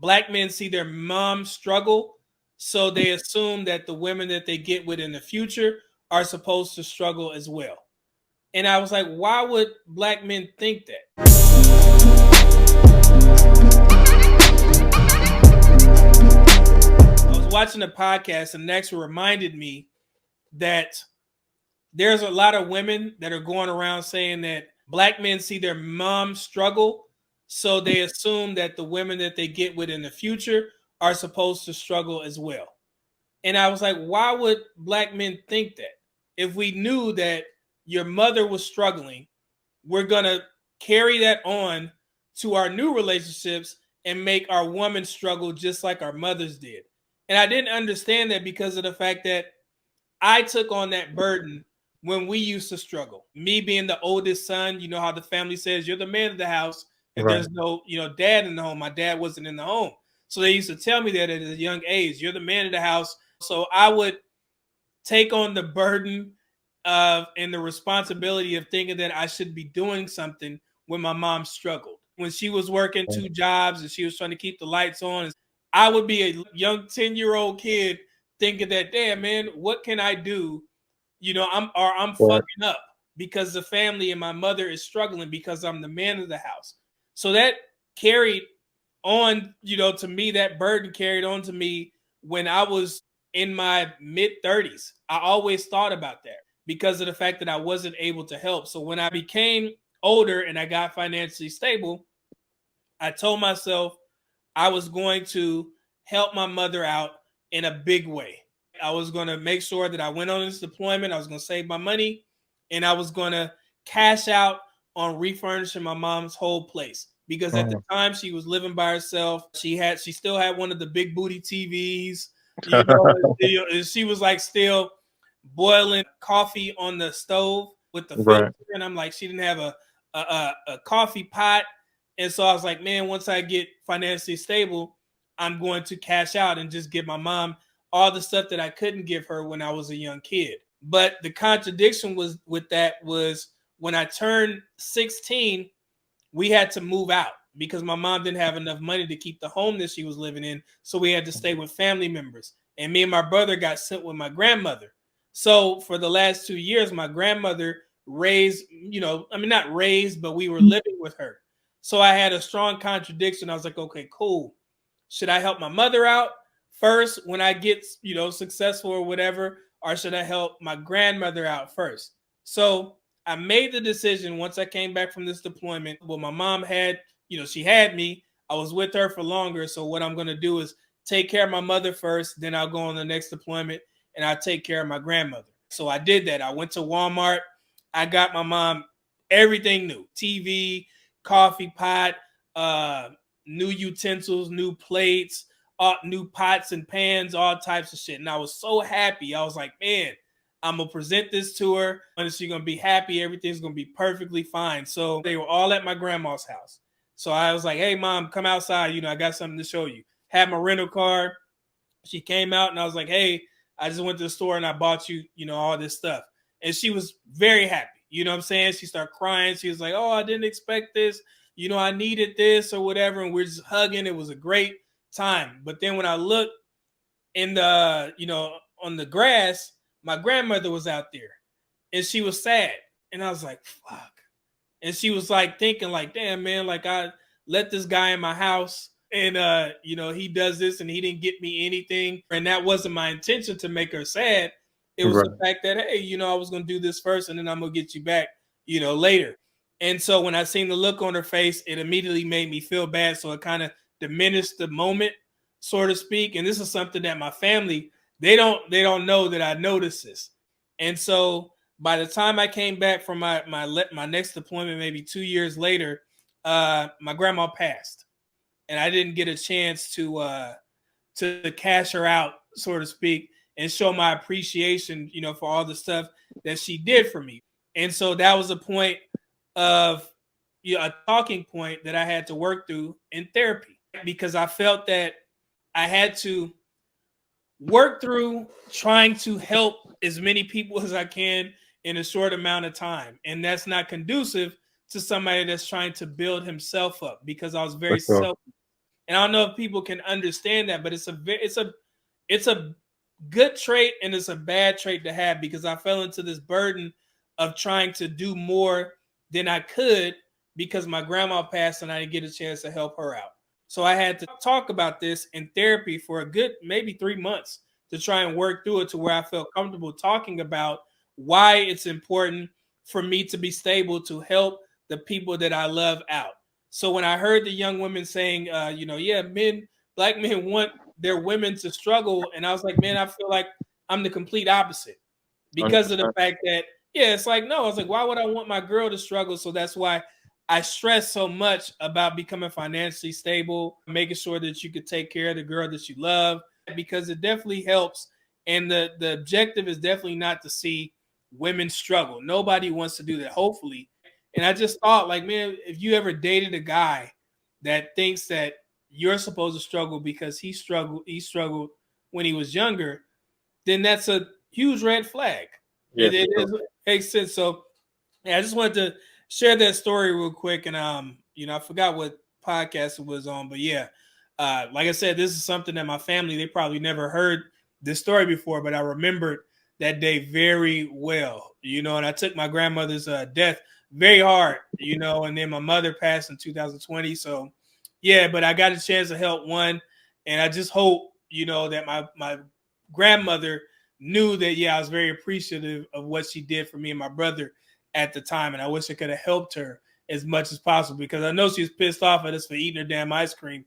Black men see their mom struggle, so they assume that the women that they get with in the future are supposed to struggle as well. And I was like, why would black men think that? I was watching a podcast and next reminded me that there's a lot of women that are going around saying that black men see their mom struggle, so they assume that the women that they get with in the future are supposed to struggle as well. And I was like, why would black men think that? If we knew that your mother was struggling, we're going to carry that on to our new relationships and make our woman struggle just like our mothers did. And I didn't understand that because of the fact that I took on that burden when we used to struggle. Me being the oldest son, you know how the family says you're the man of the house. If there's no, dad in the home, my dad wasn't in the home. So they used to tell me that at a young age, you're the man of the house. So I would take on the burden of and the responsibility of thinking that I should be doing something when my mom struggled. When she was working 2 jobs and she was trying to keep the lights on, I would be a young 10-year-old kid thinking that, damn, man, what can I do? I'm fucking up because the family and my mother is struggling because I'm the man of the house. So that carried on, to me, that burden carried on to me when I was in my mid 30s. I always thought about that because of the fact that I wasn't able to help. So when I became older and I got financially stable, I told myself I was going to help my mother out in a big way. I was going to make sure that I went on this deployment. I was going to save my money and I was going to cash out on refurnishing my mom's whole place. Because at the time she was living by herself, she still had one of the big booty TVs, and she was like still boiling coffee on the stove with the filter. And I'm like, she didn't have a coffee pot. And so I was like, man, once I get financially stable, I'm going to cash out and just give my mom all the stuff that I couldn't give her when I was a young kid. But the contradiction was when I turned 16, we had to move out because my mom didn't have enough money to keep the home that she was living in. So we had to stay with family members. And me and my brother got sent with my grandmother. So for the last 2 years, my grandmother raised, not raised, but we were living with her. So I had a strong contradiction. I was like, okay, cool. Should I help my mother out first when I get, successful or whatever? Or should I help my grandmother out first? So I made the decision once I came back from this deployment. Well, my mom had, she had me. I was with her for longer. So what I'm going to do is take care of my mother first. Then I'll go on the next deployment and I'll take care of my grandmother. So I did that. I went to Walmart. I got my mom everything new. TV, coffee pot, new utensils, new plates, new pots and pans, all types of shit. And I was so happy. I was like, man, I'm going to present this to her and she's going to be happy. Everything's going to be perfectly fine. So they were all at my grandma's house. So I was like, hey, mom, come outside. I got something to show you. Had my rental car. She came out and I was like, hey, I just went to the store and I bought you, all this stuff. And she was very happy. You know what I'm saying? She started crying. She was like, oh, I didn't expect this. I needed this or whatever. And we're just hugging. It was a great time. But then when I looked in the, on the grass, my grandmother was out there and she was sad. And I was like, fuck. And she was like thinking like, damn, man, like I let this guy in my house and, he does this and he didn't get me anything. And that wasn't my intention to make her sad. It was the fact that, hey, I was going to do this first and then I'm going to get you back, later. And so when I seen the look on her face, it immediately made me feel bad. So it kind of diminished the moment, so to speak. And this is something that my family, they don't know that I noticed this. And so by the time I came back from my next deployment, maybe 2 years later, my grandma passed. And I didn't get a chance to cash her out, so to speak, and show my appreciation, for all the stuff that she did for me. And so that was a point of a talking point that I had to work through in therapy because I felt that I had to work through trying to help as many people as I can in a short amount of time. And that's not conducive to somebody that's trying to build himself up because I was very selfish. And I don't know if people can understand that, but it's a good trait and it's a bad trait to have, because I fell into this burden of trying to do more than I could because my grandma passed and I didn't get a chance to help her out. So I had to talk about this in therapy for a good maybe 3 months to try and work through it to where I felt comfortable talking about why it's important for me to be stable to help the people that I love out. So when I heard the young women saying, yeah, black men want their women to struggle, and I was like, man, I feel like I'm the complete opposite because 100%. of the fact that, yeah, it's like, no, I was like, why would I want my girl to struggle? So that's why I stress so much about becoming financially stable, making sure that you could take care of the girl that you love, because it definitely helps. And the objective is definitely not to see women struggle. Nobody wants to do that, hopefully. And I just thought, like, man, if you ever dated a guy that thinks that you're supposed to struggle because he struggled when he was younger, then that's a huge red flag. Yes, It makes sense. So yeah, I just wanted to share that story real quick. And I forgot what podcast it was on, but yeah, like I said, this is something that my family, they probably never heard this story before, but I remembered that day very well, and I took my grandmother's death very hard, and then my mother passed in 2020. So yeah, but I got a chance to help one, and I just hope, that my grandmother knew that, yeah, I was very appreciative of what she did for me and my brother at the time, and I wish I could have helped her as much as possible, because I know she was pissed off at us for eating her damn ice cream.